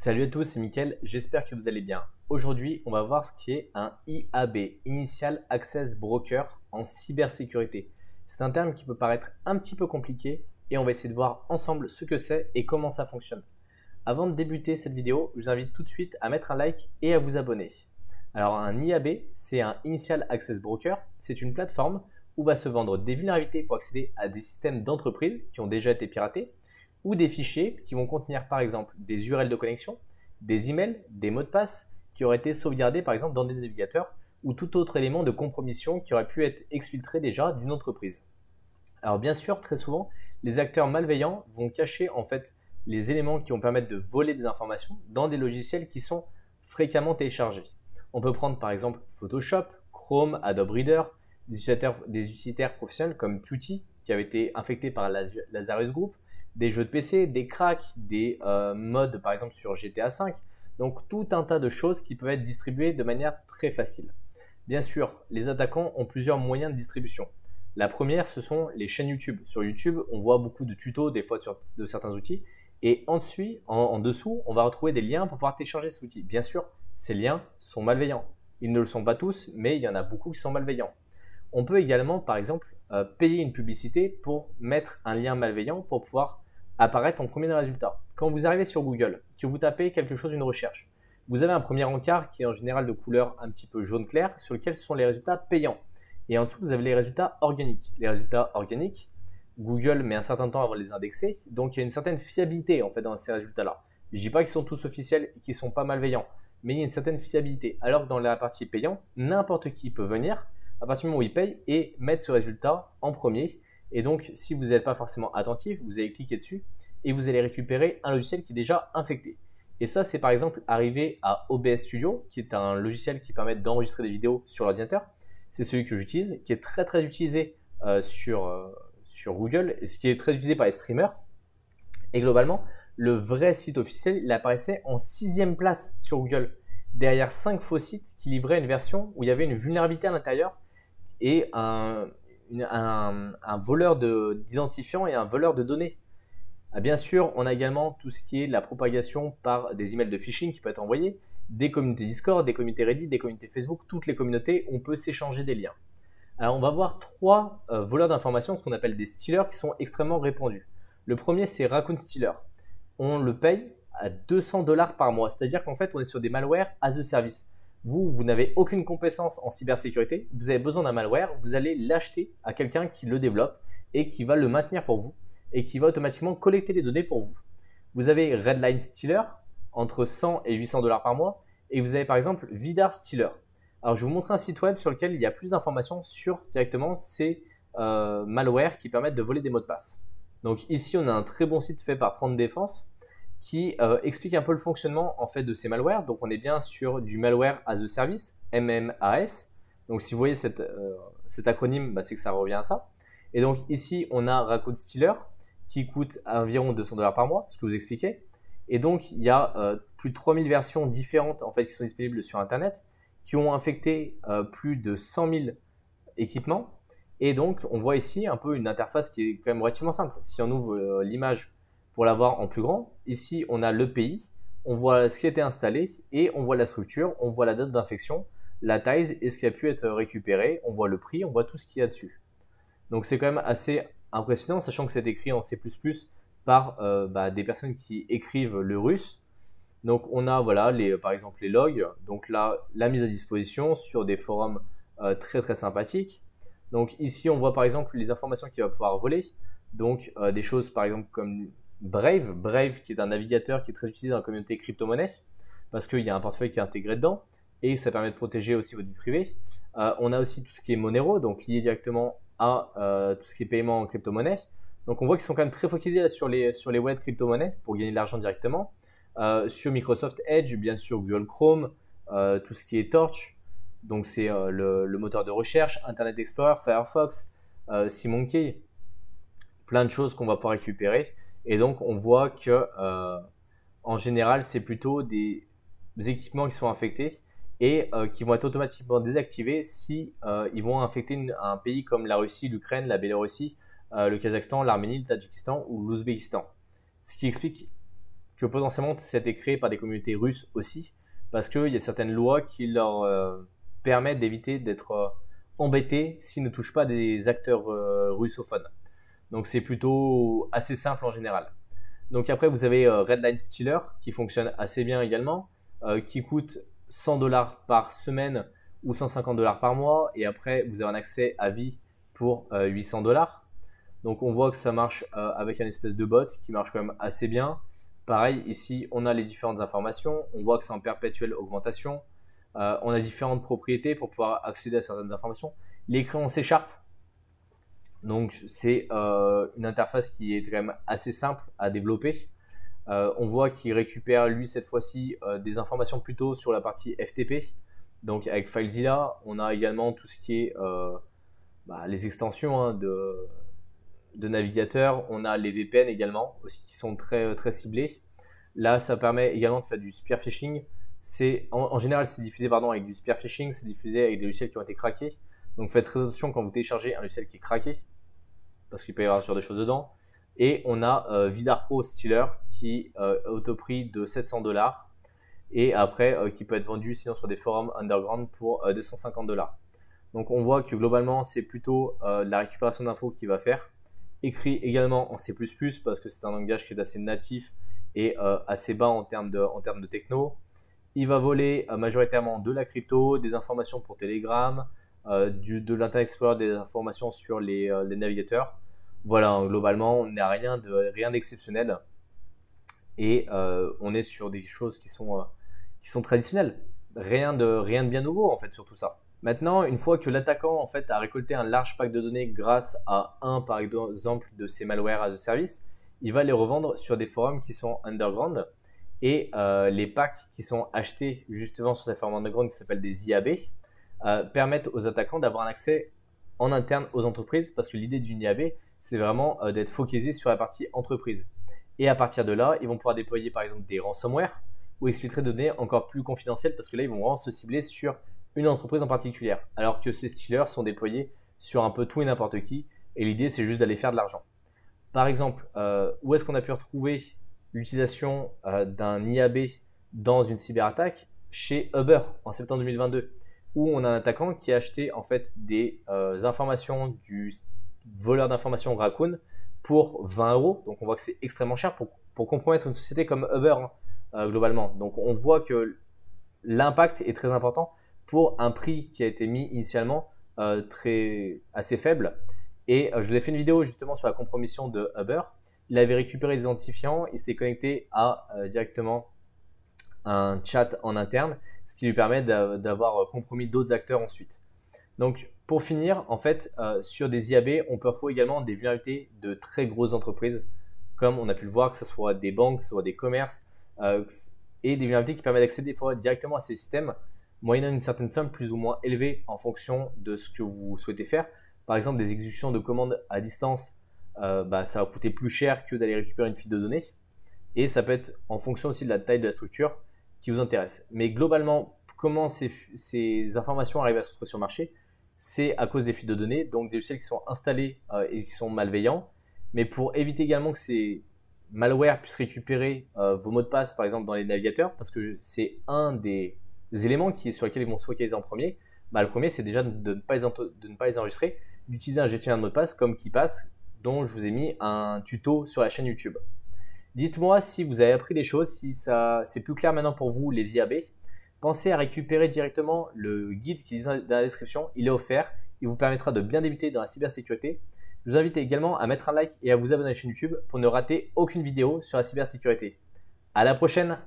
Salut à tous, c'est Mickaël, j'espère que vous allez bien. Aujourd'hui, on va voir ce qui est un IAB, Initial Access Broker en cybersécurité. C'est un terme qui peut paraître un petit peu compliqué et on va essayer de voir ensemble ce que c'est et comment ça fonctionne. Avant de débuter cette vidéo, je vous invite tout de suite à mettre un like et à vous abonner. Alors un IAB, c'est un Initial Access Broker, c'est une plateforme où va se vendre des vulnérabilités pour accéder à des systèmes d'entreprise qui ont déjà été piratés, ou des fichiers qui vont contenir par exemple des URL de connexion, des emails, des mots de passe qui auraient été sauvegardés par exemple dans des navigateurs ou tout autre élément de compromission qui aurait pu être exfiltré déjà d'une entreprise. Alors bien sûr, très souvent, les acteurs malveillants vont cacher en fait les éléments qui vont permettre de voler des informations dans des logiciels qui sont fréquemment téléchargés. On peut prendre par exemple Photoshop, Chrome, Adobe Reader, des utilitaires professionnels comme Putty qui avait été infecté par Lazarus Group, des jeux de PC, des cracks, des mods par exemple sur GTA V. Donc tout un tas de choses qui peuvent être distribuées de manière très facile. Bien sûr, les attaquants ont plusieurs moyens de distribution. La première, ce sont les chaînes YouTube. Sur YouTube, on voit beaucoup de tutos des fois de certains outils. Et en dessous, on va retrouver des liens pour pouvoir télécharger cet outil. Bien sûr, ces liens sont malveillants. Ils ne le sont pas tous, mais il y en a beaucoup qui sont malveillants. On peut également, par exemple, payer une publicité pour mettre un lien malveillant pour pouvoir apparaître en premier dans les résultats. Quand vous arrivez sur Google, que vous tapez quelque chose, une recherche, vous avez un premier encart qui est en général de couleur un petit peu jaune clair sur lequel sont les résultats payants. Et en dessous, vous avez les résultats organiques. Les résultats organiques, Google met un certain temps avant de les indexer, donc il y a une certaine fiabilité en fait dans ces résultats-là. Je ne dis pas qu'ils sont tous officiels et qu'ils ne sont pas malveillants, mais il y a une certaine fiabilité. Alors que dans la partie payant, n'importe qui peut venir à partir du moment où il paye et mettre ce résultat en premier. Et donc, si vous n'êtes pas forcément attentif, vous allez cliquer dessus et vous allez récupérer un logiciel qui est déjà infecté. Et ça, c'est par exemple arrivé à OBS Studio, qui est un logiciel qui permet d'enregistrer des vidéos sur l'ordinateur. C'est celui que j'utilise, qui est très utilisé sur Google, et ce qui est très utilisé par les streamers. Et globalement, le vrai site officiel, il apparaissait en 6e place sur Google, derrière 5 faux sites qui livraient une version où il y avait une vulnérabilité à l'intérieur et un voleur d'identifiants et un voleur de données. Bien sûr, on a également tout ce qui est la propagation par des emails de phishing qui peut être envoyés, des communautés Discord, des communautés Reddit, des communautés Facebook, toutes les communautés, on peut s'échanger des liens. Alors on va voir 3 voleurs d'informations, ce qu'on appelle des stealers, qui sont extrêmement répandus. Le premier, c'est Raccoon Stealer. On le paye à 200 $ par mois, c'est-à-dire qu'en fait, on est sur des malwares as a service. Vous n'avez aucune compétence en cybersécurité, vous avez besoin d'un malware, vous allez l'acheter à quelqu'un qui le développe et qui va le maintenir pour vous et qui va automatiquement collecter les données pour vous. Vous avez Redline Stealer, entre 100 et 800 $ par mois, et vous avez par exemple Vidar Stealer. Alors je vais vous montrer un site web sur lequel il y a plus d'informations sur directement ces malwares qui permettent de voler des mots de passe. Donc ici on a un très bon site fait par Prendre Défense qui explique un peu le fonctionnement en fait de ces malwares. Donc on est bien sur du malware as a service, MMAS. Donc si vous voyez cet acronyme, c'est que ça revient à ça. Et donc ici on a Raccoon Stealer qui coûte environ 200 $ par mois, ce que je vous expliquais. Et donc il y a plus de 3000 versions différentes en fait qui sont disponibles sur internet qui ont infecté plus de 100 000 équipements. Et donc on voit ici un peu une interface qui est quand même relativement simple. Si on ouvre l'image pour la voir en plus grand, ici on a le pays, on voit ce qui a été installé et on voit la structure, on voit la date d'infection, la taille et ce qui a pu être récupéré, on voit le prix, on voit tout ce qu'il y a dessus. Donc c'est quand même assez impressionnant, sachant que c'est écrit en C++ par des personnes qui écrivent le russe. Donc on a voilà, par exemple les logs, donc là la mise à disposition sur des forums très sympathiques. Donc ici on voit par exemple les informations qu'il va pouvoir voler, donc des choses par exemple comme Brave qui est un navigateur qui est très utilisé dans la communauté crypto-monnaie parce qu'il y a un portefeuille qui est intégré dedans et ça permet de protéger aussi votre vie privée. On a aussi tout ce qui est Monero, donc lié directement à tout ce qui est paiement en crypto-monnaie. Donc on voit qu'ils sont quand même très focalisés là, sur les wallets crypto-monnaie pour gagner de l'argent directement. Sur Microsoft Edge, bien sûr Google Chrome, tout ce qui est Torch, donc c'est le moteur de recherche, Internet Explorer, Firefox, SeaMonkey, plein de choses qu'on va pouvoir récupérer. Et donc on voit que en général c'est plutôt des équipements qui sont infectés et qui vont être automatiquement désactivés si ils vont infecter un pays comme la Russie, l'Ukraine, la Biélorussie, le Kazakhstan, l'Arménie, le Tadjikistan ou l'Ouzbékistan. Ce qui explique que potentiellement ça a été créé par des communautés russes aussi, parce qu'il y a certaines lois qui leur permettent d'éviter d'être embêtés s'ils ne touchent pas des acteurs russophones. Donc c'est plutôt assez simple en général. Donc après vous avez Redline Stealer qui fonctionne assez bien également, qui coûte 100$ par semaine ou 150$ par mois, et après vous avez un accès à vie pour 800$. Donc on voit que ça marche avec un espèce de bot qui marche quand même assez bien. Pareil, ici on a les différentes informations, on voit que c'est en perpétuelle augmentation. On a différentes propriétés pour pouvoir accéder à certaines informations. L'écrit en C#, donc c'est une interface qui est quand même assez simple à développer. On voit qu'il récupère lui cette fois-ci des informations plutôt sur la partie FTP. Donc avec FileZilla, on a également tout ce qui est les extensions hein, de navigateur. On a les VPN également aussi qui sont très, très ciblés. Là, ça permet également de faire du spear phishing. En général, c'est diffusé avec du spear phishing, c'est diffusé avec des logiciels qui ont été craqués. Donc faites très attention quand vous téléchargez un logiciel qui est craqué, parce qu'il peut y avoir ce genre de choses dedans. Et on a Vidar Pro Stealer qui est au prix de 700$, et après qui peut être vendu sinon sur des forums underground pour 250$. Donc on voit que globalement c'est plutôt de la récupération d'infos qu'il va faire. Écrit également en C++ parce que c'est un langage qui est assez natif et assez bas en termes de techno. Il va voler majoritairement de la crypto, des informations pour Telegram, de l'Internet Explorer, des informations sur les navigateurs. Voilà, globalement, on n'a rien d'exceptionnel et on est sur des choses qui sont traditionnelles. Rien de bien nouveau en fait sur tout ça. Maintenant, une fois que l'attaquant en fait a récolté un large pack de données grâce à par exemple de ces malwares as a service, il va les revendre sur des forums qui sont underground, et les packs qui sont achetés justement sur ces forums underground qui s'appellent des IAB permettent aux attaquants d'avoir un accès en interne aux entreprises, parce que l'idée d'une IAB c'est vraiment d'être focalisé sur la partie entreprise. Et à partir de là, ils vont pouvoir déployer par exemple des ransomware ou exfiltrer des données encore plus confidentielles, parce que là ils vont vraiment se cibler sur une entreprise en particulier, alors que ces stealers sont déployés sur un peu tout et n'importe qui, et l'idée c'est juste d'aller faire de l'argent. Par exemple, où est-ce qu'on a pu retrouver l'utilisation d'un IAB dans une cyberattaque? Chez Uber en septembre 2022, où on a un attaquant qui a acheté en fait des informations du voleur d'informations Raccoon pour 20€. Donc on voit que c'est extrêmement cher pour compromettre une société comme Uber globalement. Donc on voit que l'impact est très important pour un prix qui a été mis initialement assez faible. Et je vous ai fait une vidéo justement sur la compromission de Uber. Il avait récupéré des identifiants, il s'était connecté à directement un chat en interne, ce qui lui permet d'avoir compromis d'autres acteurs ensuite. Donc pour finir, en fait, sur des IAB, on peut retrouver également des vulnérabilités de très grosses entreprises, comme on a pu le voir, que ce soit des banques, que ce soit des commerces, et des vulnérabilités qui permettent d'accéder directement à ces systèmes, moyennant une certaine somme plus ou moins élevée en fonction de ce que vous souhaitez faire. Par exemple, des exécutions de commandes à distance, ça va coûter plus cher que d'aller récupérer une fuite de données. Et ça peut être en fonction aussi de la taille de la structure qui vous intéresse. Mais globalement, comment ces informations arrivent à se retrouver sur le marché? C'est à cause des fuites de données, donc des logiciels qui sont installés et qui sont malveillants. Mais pour éviter également que ces malwares puissent récupérer vos mots de passe, par exemple dans les navigateurs, parce que c'est un des éléments sur lesquels ils vont se focaliser en premier. Le premier, c'est déjà de ne pas les enregistrer, d'utiliser un gestionnaire de mots de passe comme KeePass, dont je vous ai mis un tuto sur la chaîne YouTube. Dites-moi si vous avez appris des choses, si c'est plus clair maintenant pour vous les IAB. Pensez à récupérer directement le guide qui est dans la description, il est offert, il vous permettra de bien débuter dans la cybersécurité. Je vous invite également à mettre un like et à vous abonner à la chaîne YouTube pour ne rater aucune vidéo sur la cybersécurité. À la prochaine!